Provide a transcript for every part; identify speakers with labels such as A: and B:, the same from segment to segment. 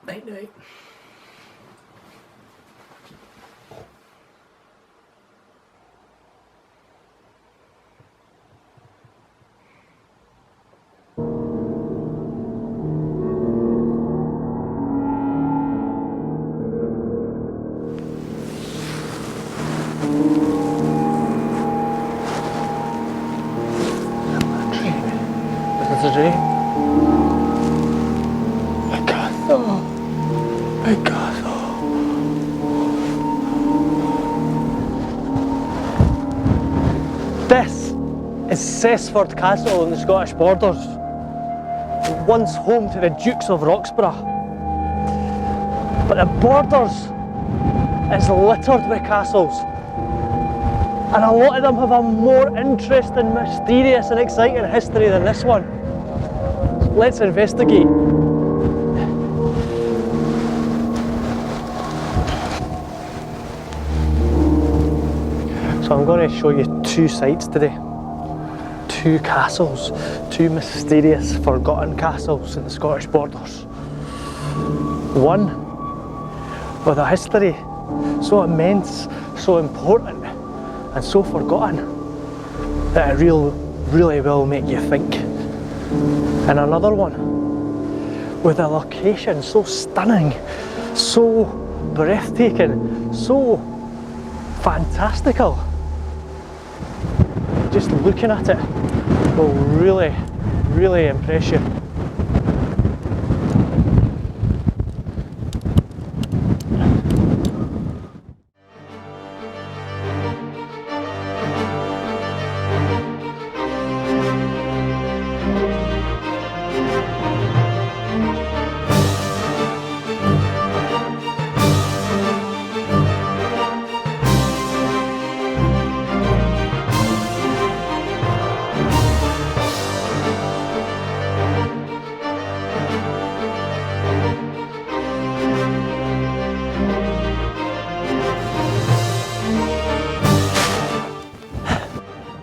A: Night night. This is a dream. My castle. My castle. This is Cessford Castle on the Scottish borders. Once home to the Dukes of Roxburgh. But the borders is littered with castles. And a lot of them have a more interesting, mysterious and exciting history than this one. Let's investigate. So I'm going to show you two sites today. Two castles, two mysterious, forgotten castles in the Scottish borders. One with a history so immense, so important and so forgotten that it really will make you think. And another one with a location so stunning, so breathtaking, so fantastical. Just looking at it will really impress you.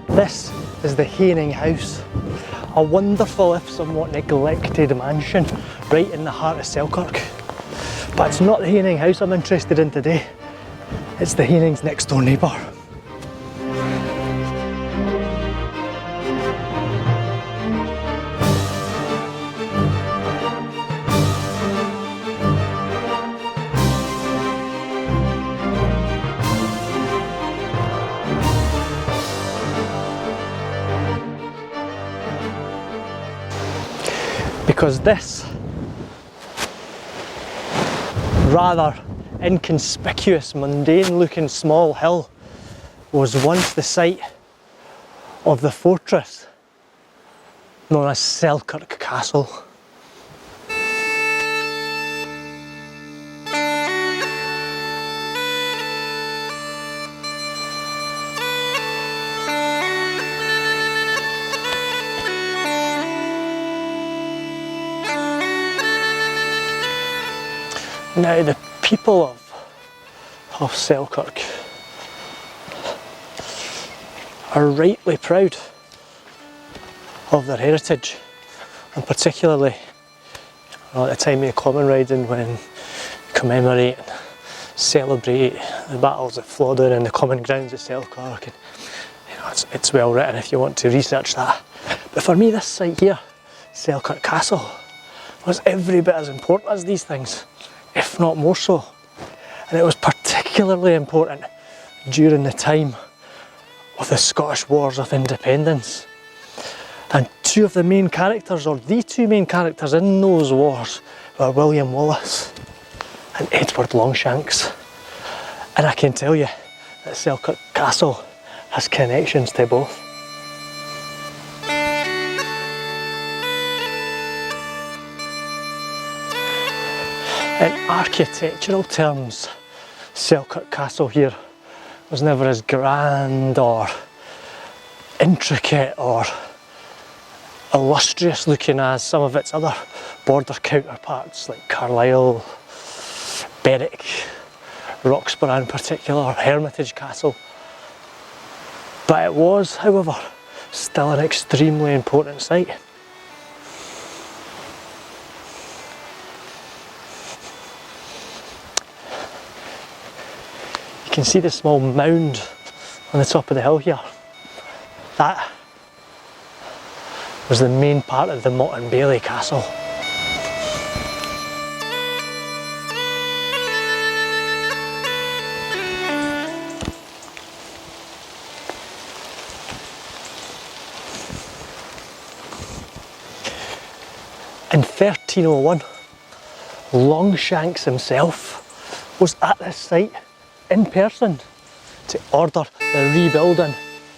A: This is the Haining House, a wonderful if somewhat neglected mansion right in the heart of Selkirk. But it's not the Haining House I'm interested in today, it's the Haining's next door neighbour. Because this rather inconspicuous, mundane looking small hill was once the site of the fortress known as Selkirk Castle. Now the people of Selkirk are rightly proud of their heritage, and particularly at the time of common riding, when you commemorate and celebrate the battles of Flodden and the common grounds of Selkirk. And, it's well written if you want to research that. But for me, this site here, Selkirk Castle, was every bit as important as these things, if not more so. And it was particularly important during the time of the Scottish Wars of Independence. And two of the main characters, or the two main characters in those wars, were William Wallace and Edward Longshanks. And I can tell you that Selkirk Castle has connections to both. In architectural terms, Selkirk Castle here was never as grand or intricate or illustrious looking as some of its other border counterparts like Carlisle, Berwick, Roxburgh in particular, Hermitage Castle. But it was, however, still an extremely important site. can see the small mound on the top of the hill here. That was the main part of the Motte and Bailey Castle. In 1301, Longshanks himself was at this site in person to order the rebuilding,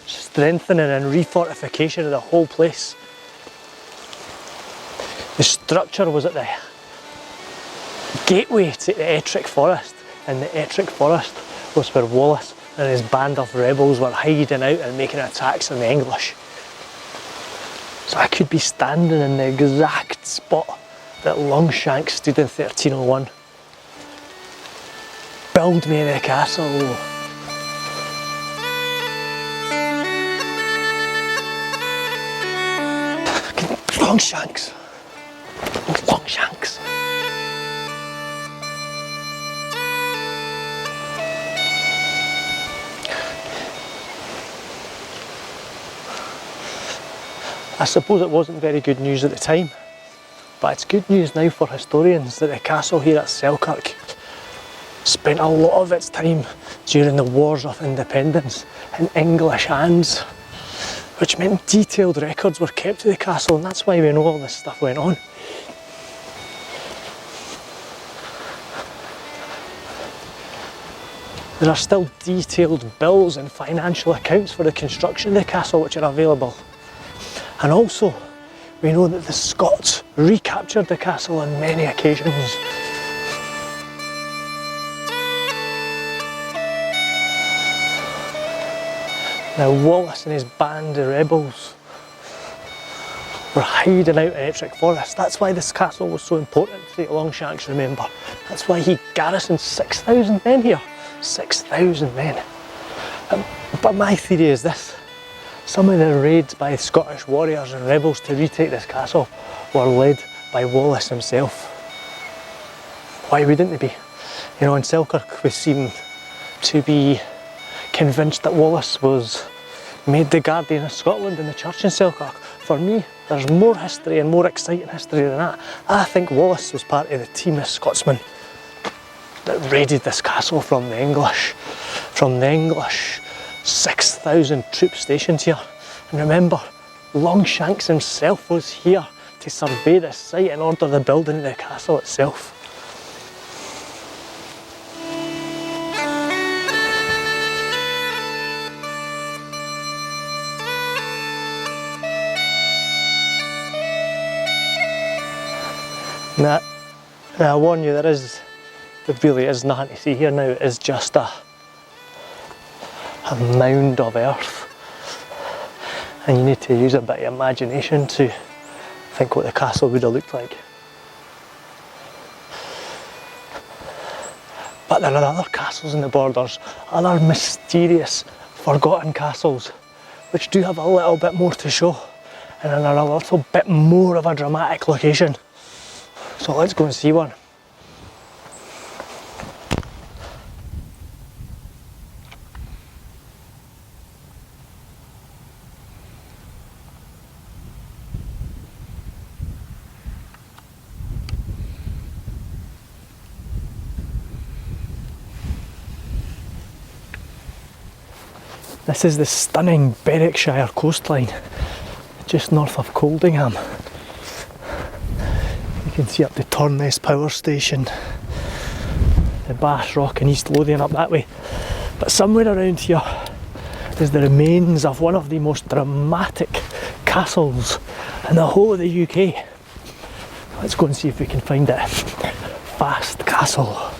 A: strengthening and refortification of the whole place. The structure was at the gateway to the Ettrick Forest, and the Ettrick Forest was where Wallace and his band of rebels were hiding out and making attacks on the English. So I could be standing in the exact spot that Longshanks stood in 1301. Build me the castle. Longshanks. Longshanks. I suppose it wasn't very good news at the time, but it's good news now for historians that the castle here at Selkirk spent a lot of its time during the Wars of Independence in English hands, which meant detailed records were kept of the castle, and that's why we know all this stuff went on. There are still detailed bills and financial accounts for the construction of the castle which are available. And also, we know that the Scots recaptured the castle on many occasions. Now Wallace and his band of rebels were hiding out in Ettrick Forest. That's why this castle was so important to the Longshanks, remember. That's why he garrisoned 6,000 men here. 6,000 men. But my theory is this. Some of the raids by Scottish warriors and rebels to retake this castle were led by Wallace himself. Why wouldn't they be? You know, in Selkirk we seem to be convinced that Wallace was made the Guardian of Scotland in the church in Selkirk. For me, there's more history and more exciting history than that. I think Wallace was part of the team of Scotsmen that raided this castle from the English. 6,000 troops stationed here. And remember, Longshanks himself was here to survey this site and order the building of the castle itself. Now, I warn you, there really is nothing to see here now. It is just a mound of earth, and you need to use a bit of imagination to think what the castle would have looked like. But there are other castles in the borders, other mysterious, forgotten castles, which do have a little bit more to show, and are a little bit more of a dramatic location. So let's go and see one. This is the stunning Berwickshire coastline, just north of Coldingham. You can see up the Torness Power Station, the Bass Rock and East Lothian up that way. But somewhere around here is the remains of one of the most dramatic castles in the whole of the UK. Let's go and see if we can find it. Fast Castle.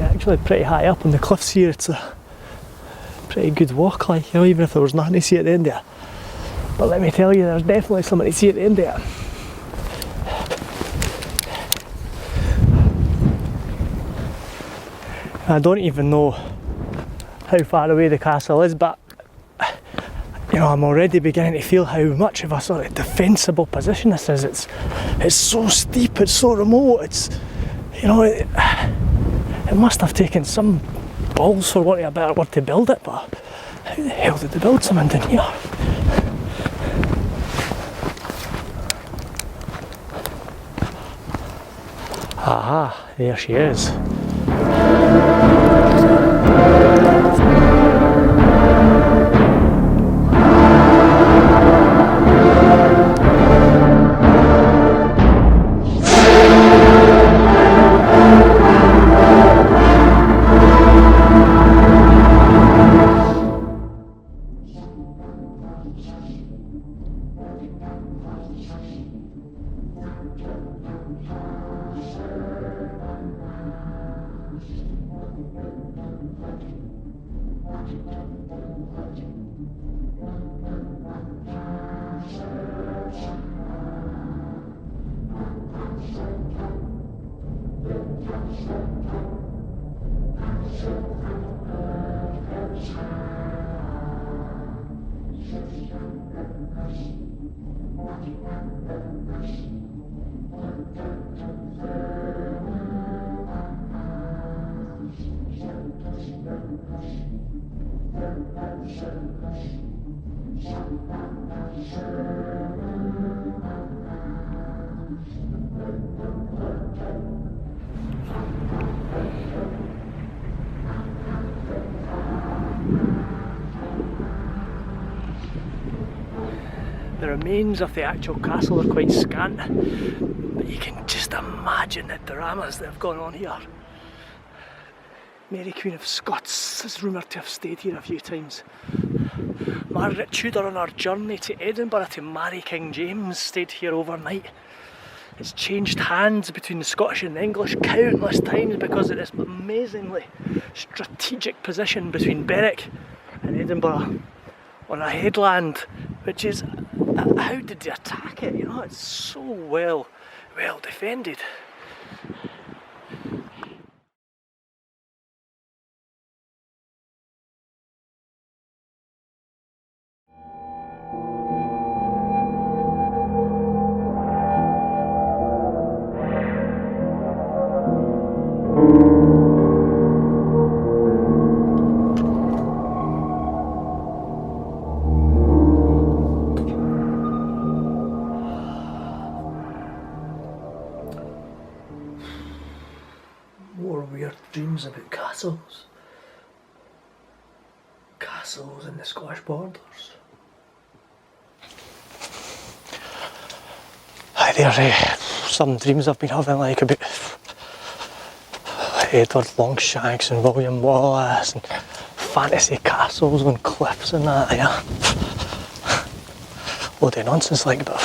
A: Actually pretty high up on the cliffs here. It's a pretty good walk, like, you know, even if there was nothing to see at the end of it. But let me tell you, there's definitely something to see at the end of it. I don't even know how far away the castle is, but you know, I'm already beginning to feel how much of a sort of defensible position this is. It's so steep, it's so remote, it's, you know, it must have taken some balls, for want of a better word, to build it, but how the hell did they build something down here? Aha, there she is. The remains of the actual castle are quite scant, but you can just imagine the dramas that have gone on here. Mary Queen of Scots is rumoured to have stayed here a few times. Margaret Tudor on her journey to Edinburgh to marry King James stayed here overnight. It's changed hands between the Scottish and the English countless times because of this amazingly strategic position between Berwick and Edinburgh on a headland, which is, how did they attack it? You know, it's so well defended. More weird dreams about castles. Castles in the Scottish borders. Aye, there's some dreams I've been having, like about Edward Longshanks and William Wallace and fantasy castles on cliffs and that, yeah. Load of nonsense like, but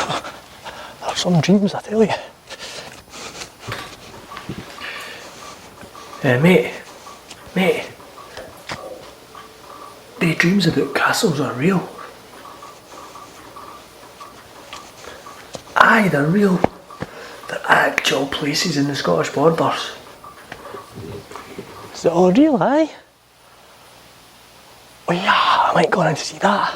A: there's some dreams, I tell you. Mate, the dreams about castles are real. Aye, they're real. They're actual places in the Scottish borders. Is it all real, aye? Oh yeah, I might go in to see that.